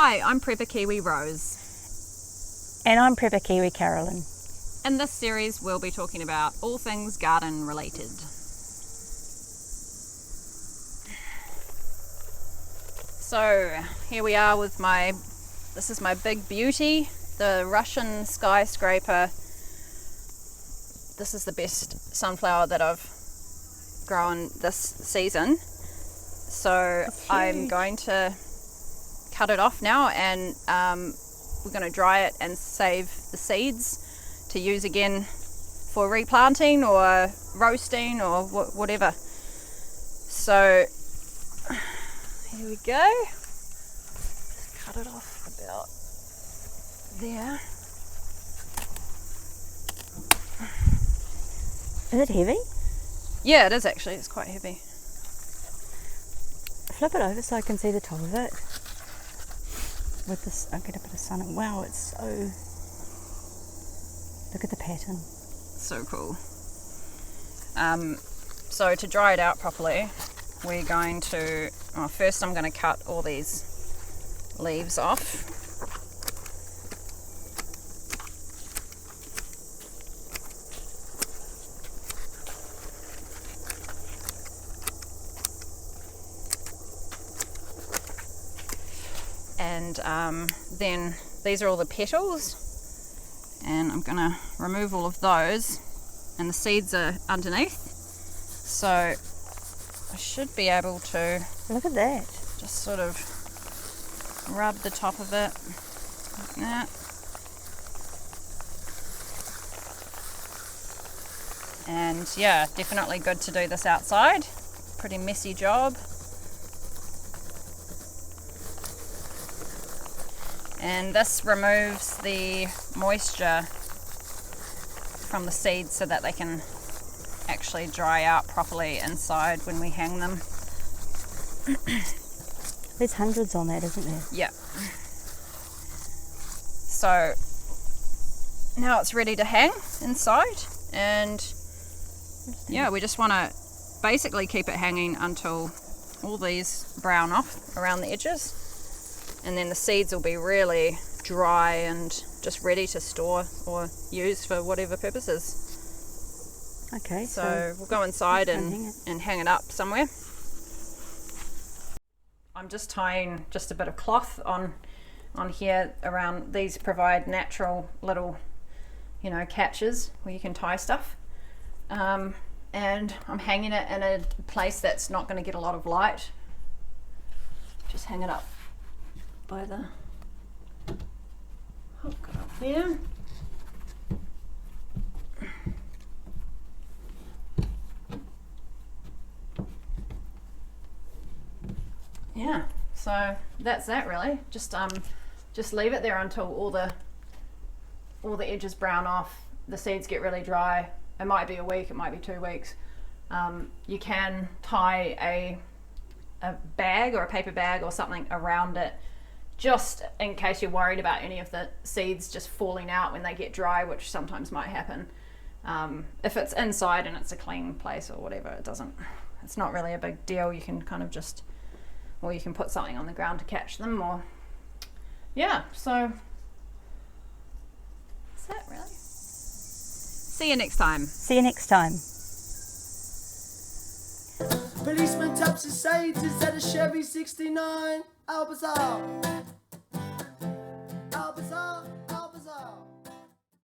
Hi, I'm Prepper Kiwi Rose. And I'm Prepper Kiwi Carolyn. In this series, we'll be talking about all things garden related. So here we are with this is my big beauty, the Russian skyscraper. This is the best sunflower that I've grown this season. So I'm going to cut it off now, and we're going to dry it and save the seeds to use again for replanting or roasting or whatever. So here we go. Just cut it off about there. Is it heavy? Yeah, it is actually. It's quite heavy. Flip it over so I can see the top of it. With this, I'll get a bit of sun. Wow, it's so... Look at the pattern. So cool. So to dry it out properly, we're going to... first I'm going to cut all these leaves off. And then these are all the petals, and I'm going to remove all of those, and the seeds are underneath, so I should be able to Look at that. just sort of rub the top of it like that. And yeah, definitely good to do this outside. Pretty messy job. And this removes the moisture from the seeds so that they can actually dry out properly inside when we hang them. There's hundreds on that, isn't there? Yeah. So now it's ready to hang inside, and yeah, we just want to basically keep it hanging until all these brown off around the edges. And then the seeds will be really dry and just ready to store or use for whatever purposes. Okay. So we'll go inside hang and hang it up somewhere. I'm just tying just a bit of cloth on here around. These provide natural little, catches where you can tie stuff. And I'm hanging it in a place that's not going to get a lot of light. Just hang it up by the hook up there. Yeah, so that's that really. Just leave it there until all the edges brown off, the seeds get really dry. It might be a week, it might be 2 weeks. You can tie a bag or a paper bag or something around it, just in case you're worried about any of the seeds just falling out when they get dry, which sometimes might happen. If it's inside and it's a clean place or whatever, it's not really a big deal. You can kind of or you can put something on the ground to catch them, or yeah, so that's that really. See you next time. See you next time. Policeman taps his sights, is that a Chevy 69? Help us out.